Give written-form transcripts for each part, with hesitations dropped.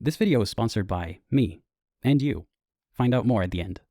This video is sponsored by me and you. Find out more at the end.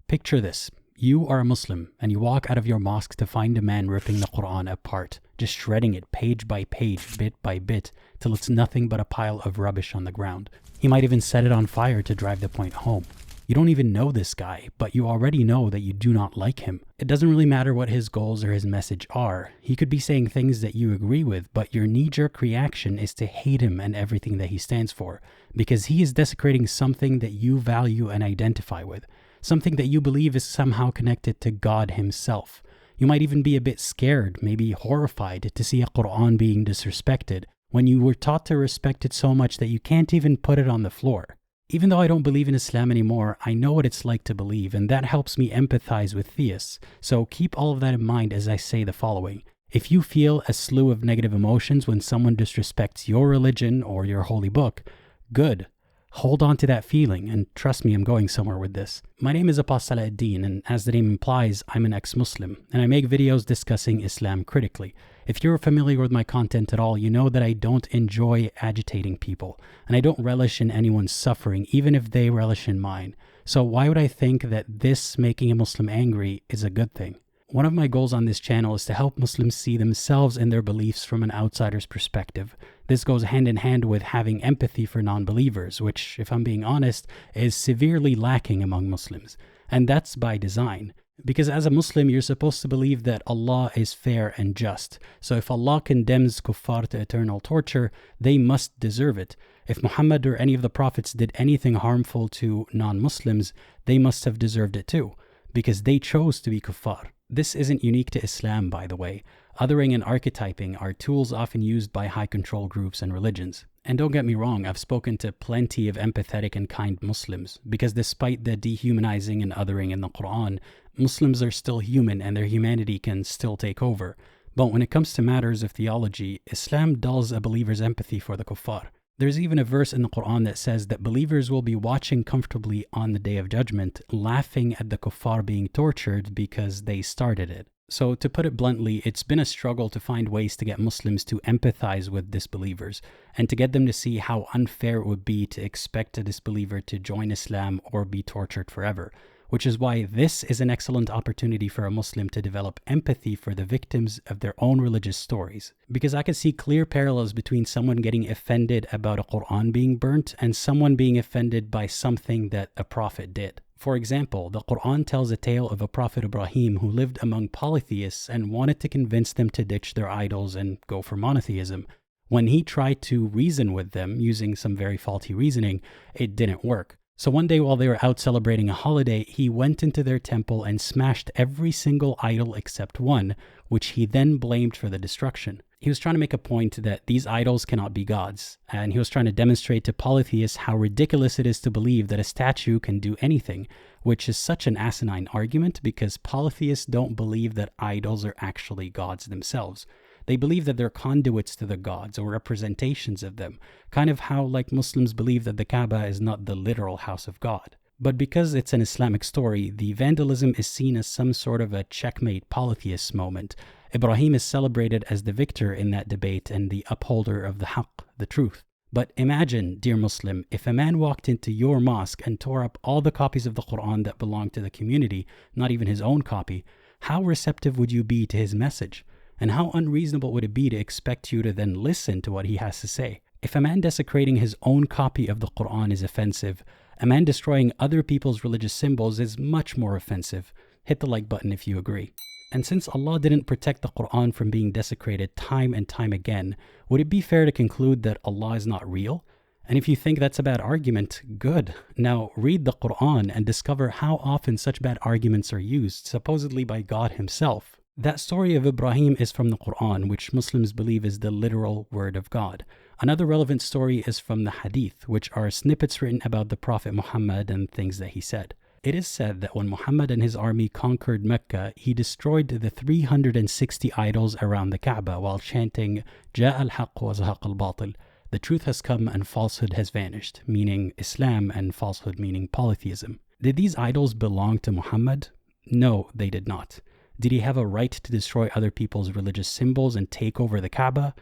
Picture this. You are a Muslim and you walk out of your mosque to find a man ripping the Quran apart, just shredding it page by page, bit by bit, till it's nothing but a pile of rubbish on the ground. He might even set it on fire to drive the point home. You don't even know this guy, but you already know that you do not like him. It doesn't really matter what his goals or his message are. He could be saying things that you agree with, but your knee-jerk reaction is to hate him and everything that he stands for, because he is desecrating something that you value and identify with, something that you believe is somehow connected to God himself. You might even be a bit scared, maybe horrified, to see a Quran being disrespected, when you were taught to respect it so much that you can't even put it on the floor. Even though I don't believe in Islam anymore, I know what it's like to believe, and that helps me empathize with theists. So keep all of that in mind as I say the following. If you feel a slew of negative emotions when someone disrespects your religion or your holy book, good. Hold on to that feeling, and trust me, I'm going somewhere with this. My name is Apostate, and as the name implies, I'm an ex-Muslim, and I make videos discussing Islam critically. If you're familiar with my content at all, you know that I don't enjoy agitating people, and I don't relish in anyone's suffering, even if they relish in mine. So why would I think that this making a Muslim angry is a good thing? One of my goals on this channel is to help Muslims see themselves and their beliefs from an outsider's perspective. This goes hand in hand with having empathy for non-believers, which, if I'm being honest, is severely lacking among Muslims. And that's by design. Because as a Muslim, you're supposed to believe that Allah is fair and just. So if Allah condemns kuffar to eternal torture, they must deserve it. If Muhammad or any of the prophets did anything harmful to non-Muslims, they must have deserved it too, because they chose to be kuffar. This isn't unique to Islam, by the way. Othering and archetyping are tools often used by high control groups and religions. And don't get me wrong, I've spoken to plenty of empathetic and kind Muslims, because despite the dehumanizing and othering in the Quran, Muslims are still human and their humanity can still take over. But when it comes to matters of theology, Islam dulls a believer's empathy for the kuffar. There's even a verse in the Quran that says that believers will be watching comfortably on the Day of Judgment, laughing at the kuffar being tortured because they started it. So to put it bluntly, it's been a struggle to find ways to get Muslims to empathize with disbelievers, and to get them to see how unfair it would be to expect a disbeliever to join Islam or be tortured forever. Which is why this is an excellent opportunity for a Muslim to develop empathy for the victims of their own religious stories. Because I can see clear parallels between someone getting offended about a Quran being burnt and someone being offended by something that a prophet did. For example, the Quran tells a tale of a prophet Ibrahim who lived among polytheists and wanted to convince them to ditch their idols and go for monotheism. When he tried to reason with them using some very faulty reasoning, it didn't work. So one day while they were out celebrating a holiday, he went into their temple and smashed every single idol except one, which he then blamed for the destruction. He was trying to make a point that these idols cannot be gods, and he was trying to demonstrate to polytheists how ridiculous it is to believe that a statue can do anything, which is such an asinine argument because polytheists don't believe that idols are actually gods themselves. They believe that they're conduits to the gods or representations of them, kind of how like Muslims believe that the Kaaba is not the literal house of God. But because it's an Islamic story, the vandalism is seen as some sort of a checkmate polytheist moment. Ibrahim is celebrated as the victor in that debate and the upholder of the haqq, the truth. But imagine, dear Muslim, if a man walked into your mosque and tore up all the copies of the Quran that belonged to the community, not even his own copy, how receptive would you be to his message? And how unreasonable would it be to expect you to then listen to what he has to say? If a man desecrating his own copy of the Quran is offensive, a man destroying other people's religious symbols is much more offensive. Hit the like button if you agree. And since Allah didn't protect the Quran from being desecrated time and time again, would it be fair to conclude that Allah is not real? And if you think that's a bad argument, good. Now read the Quran and discover how often such bad arguments are used, supposedly by God himself. That story of Ibrahim is from the Quran, which Muslims believe is the literal word of God. Another relevant story is from the Hadith, which are snippets written about the Prophet Muhammad and things that he said. It is said that when Muhammad and his army conquered Mecca, he destroyed the 360 idols around the Kaaba while chanting, "Ja al-haq wa zahaq al-batil." The truth has come and falsehood has vanished, meaning Islam, and falsehood meaning polytheism. Did these idols belong to Muhammad? No, they did not. Did he have a right to destroy other people's religious symbols and take over the Kaaba?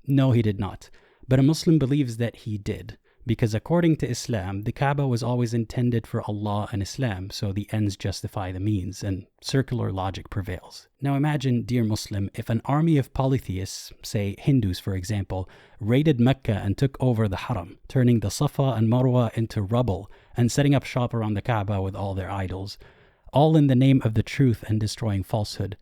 No, he did not. But a Muslim believes that he did, because according to Islam, the Kaaba was always intended for Allah and Islam, so the ends justify the means, and circular logic prevails. Now imagine, dear Muslim, if an army of polytheists, say Hindus for example, raided Mecca and took over the Haram, turning the Safa and Marwa into rubble and setting up shop around the Kaaba with all their idols, all in the name of the truth and destroying falsehood.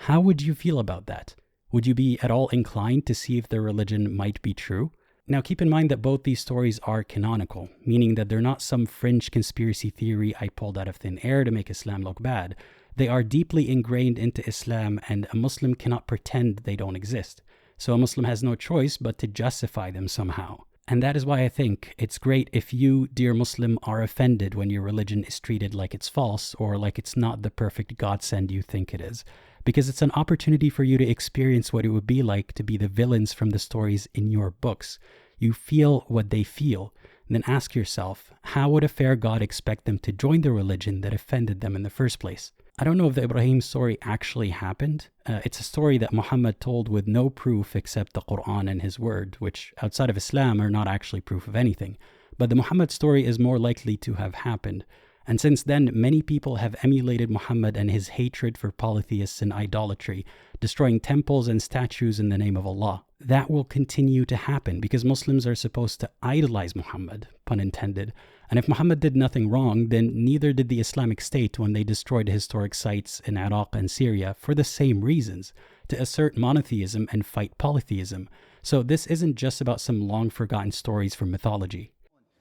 How would you feel about that? Would you be at all inclined to see if their religion might be true? Now keep in mind that both these stories are canonical, meaning that they're not some fringe conspiracy theory I pulled out of thin air to make Islam look bad. They are deeply ingrained into Islam, and a Muslim cannot pretend they don't exist. So a Muslim has no choice but to justify them somehow. And that is why I think it's great if you, dear Muslim, are offended when your religion is treated like it's false or like it's not the perfect godsend you think it is. Because it's an opportunity for you to experience what it would be like to be the villains from the stories in your books. You feel what they feel. And then ask yourself, how would a fair God expect them to join the religion that offended them in the first place? I don't know if the Ibrahim story actually happened. It's a story that Muhammad told with no proof except the Quran and his word, which outside of Islam are not actually proof of anything. But the Muhammad story is more likely to have happened. And since then, many people have emulated Muhammad and his hatred for polytheists and idolatry, destroying temples and statues in the name of Allah. That will continue to happen because Muslims are supposed to idolize Muhammad, pun intended. And if Muhammad did nothing wrong, then neither did the Islamic State when they destroyed historic sites in Iraq and Syria for the same reasons, to assert monotheism and fight polytheism. So this isn't just about some long-forgotten stories from mythology.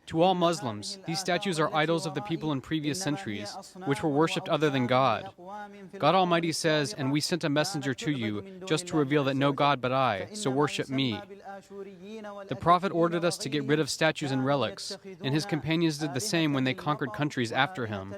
To all Muslims, these statues are idols of the people in previous centuries, which were worshipped other than God. God Almighty says, "And we sent a messenger to you, just to reveal that no God but I, so worship me." The Prophet ordered us to get rid of statues and relics, and his companions did the same when they conquered countries after him.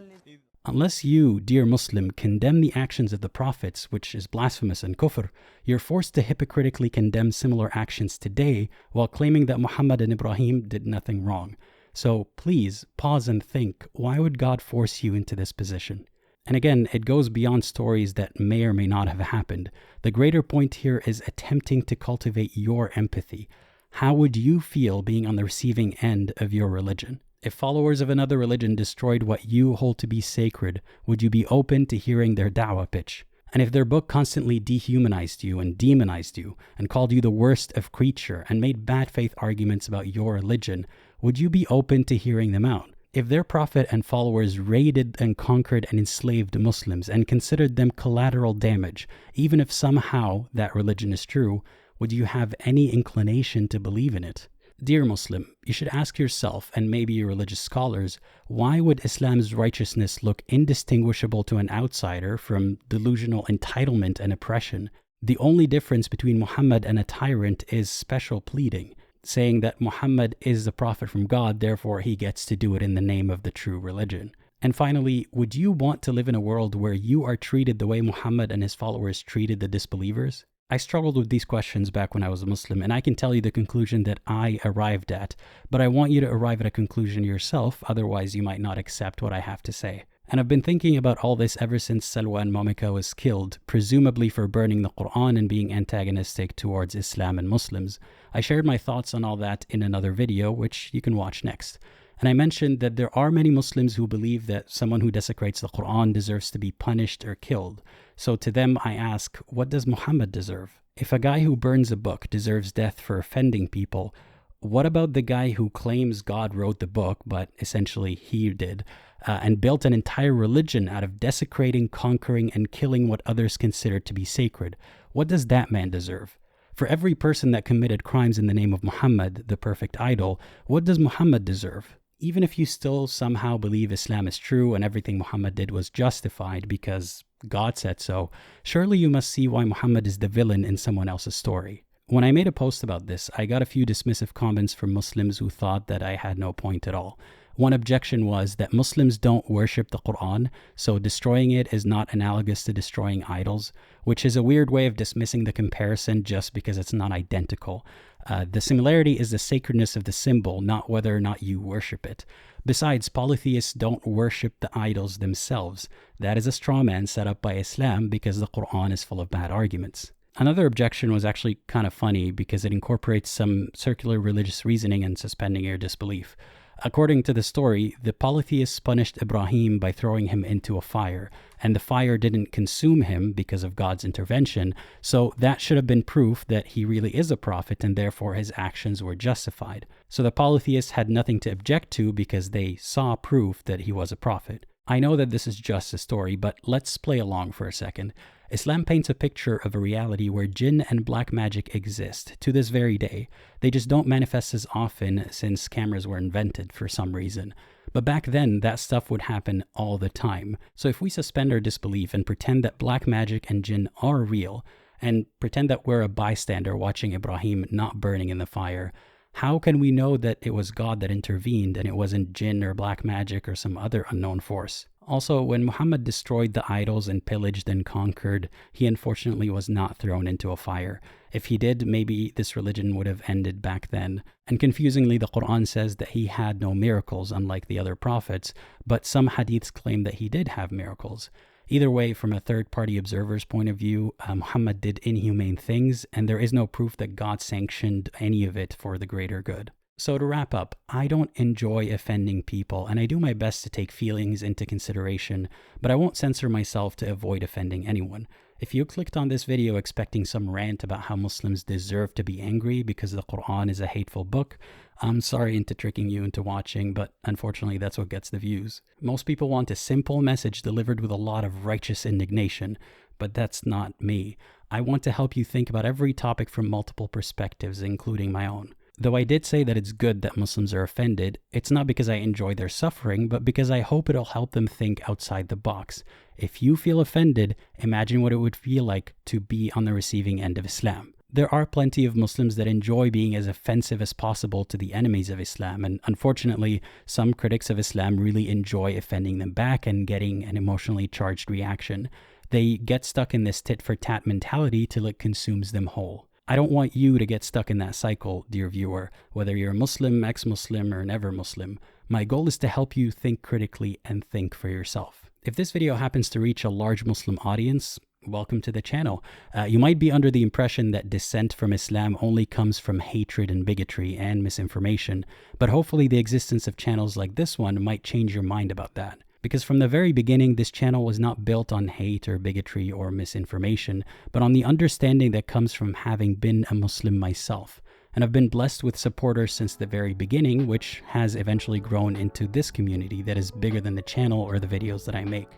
Unless you, dear Muslim, condemn the actions of the prophets, which is blasphemous and kufr, you're forced to hypocritically condemn similar actions today while claiming that Muhammad and Ibrahim did nothing wrong. So please pause and think, why would God force you into this position? And again, it goes beyond stories that may or may not have happened. The greater point here is attempting to cultivate your empathy. How would you feel being on the receiving end of your religion? If followers of another religion destroyed what you hold to be sacred, would you be open to hearing their da'wah pitch? And if their book constantly dehumanized you and demonized you and called you the worst of creature and made bad faith arguments about your religion, would you be open to hearing them out? If their prophet and followers raided and conquered and enslaved Muslims and considered them collateral damage, even if somehow that religion is true, would you have any inclination to believe in it? Dear Muslim, you should ask yourself, and maybe your religious scholars, why would Islam's righteousness look indistinguishable to an outsider from delusional entitlement and oppression? The only difference between Muhammad and a tyrant is special pleading, saying that Muhammad is the prophet from God, therefore he gets to do it in the name of the true religion. And finally, would you want to live in a world where you are treated the way Muhammad and his followers treated the disbelievers? I struggled with these questions back when I was a Muslim, and I can tell you the conclusion that I arrived at, but I want you to arrive at a conclusion yourself, otherwise you might not accept what I have to say. And I've been thinking about all this ever since Salwa and Momika was killed, presumably for burning the Quran and being antagonistic towards Islam and Muslims. I shared my thoughts on all that in another video, which you can watch next. And I mentioned that there are many Muslims who believe that someone who desecrates the Quran deserves to be punished or killed. So to them I ask, what does Muhammad deserve? If a guy who burns a book deserves death for offending people, what about the guy who claims God wrote the book, but essentially he did, and built an entire religion out of desecrating, conquering, and killing what others consider to be sacred? What does that man deserve? For every person that committed crimes in the name of Muhammad, the perfect idol, what does Muhammad deserve? Even if you still somehow believe Islam is true and everything Muhammad did was justified because God said so, surely you must see why Muhammad is the villain in someone else's story. When I made a post about this, I got a few dismissive comments from Muslims who thought that I had no point at all. One objection was that Muslims don't worship the Quran, so destroying it is not analogous to destroying idols, which is a weird way of dismissing the comparison just because it's not identical. The similarity is the sacredness of the symbol, not whether or not you worship it. Besides, polytheists don't worship the idols themselves. That is a straw man set up by Islam because the Quran is full of bad arguments. Another objection was actually kind of funny because it incorporates some circular religious reasoning and suspending your disbelief. According to the story, the polytheists punished Ibrahim by throwing him into a fire, and the fire didn't consume him because of God's intervention, so that should have been proof that he really is a prophet and therefore his actions were justified. So the polytheists had nothing to object to because they saw proof that he was a prophet. I know that this is just a story, but let's play along for a second. Islam paints a picture of a reality where jinn and black magic exist to this very day. They just don't manifest as often since cameras were invented for some reason. But back then, that stuff would happen all the time. So if we suspend our disbelief and pretend that black magic and jinn are real, and pretend that we're a bystander watching Ibrahim not burning in the fire, how can we know that it was God that intervened and it wasn't jinn or black magic or some other unknown force? Also, when Muhammad destroyed the idols and pillaged and conquered, he unfortunately was not thrown into a fire. If he did, maybe this religion would have ended back then. And confusingly, the Quran says that he had no miracles, unlike the other prophets, but some hadiths claim that he did have miracles. Either way, from a third-party observer's point of view, Muhammad did inhumane things, and there is no proof that God sanctioned any of it for the greater good. So to wrap up, I don't enjoy offending people, and I do my best to take feelings into consideration, but I won't censor myself to avoid offending anyone. If you clicked on this video expecting some rant about how Muslims deserve to be angry because the Quran is a hateful book, I'm sorry into tricking you into watching, but unfortunately that's what gets the views. Most people want a simple message delivered with a lot of righteous indignation, but that's not me. I want to help you think about every topic from multiple perspectives, including my own. Though I did say that it's good that Muslims are offended, it's not because I enjoy their suffering, but because I hope it'll help them think outside the box. If you feel offended, imagine what it would feel like to be on the receiving end of Islam. There are plenty of Muslims that enjoy being as offensive as possible to the enemies of Islam, and unfortunately, some critics of Islam really enjoy offending them back and getting an emotionally charged reaction. They get stuck in this tit-for-tat mentality till it consumes them whole. I don't want you to get stuck in that cycle, dear viewer, whether you're a Muslim, ex-Muslim, or never Muslim. My goal is to help you think critically and think for yourself. If this video happens to reach a large Muslim audience, welcome to the channel. You might be under the impression that dissent from Islam only comes from hatred and bigotry and misinformation, but hopefully the existence of channels like this one might change your mind about that. Because from the very beginning, this channel was not built on hate or bigotry or misinformation, but on the understanding that comes from having been a Muslim myself. And I've been blessed with supporters since the very beginning, which has eventually grown into this community that is bigger than the channel or the videos that I make.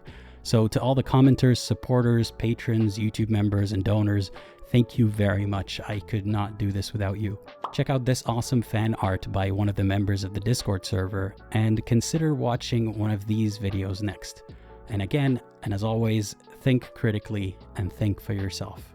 So to all the commenters, supporters, patrons, YouTube members, and donors, thank you very much. I could not do this without you. Check out this awesome fan art by one of the members of the Discord server, and consider watching one of these videos next. And again, and as always, think critically and think for yourself.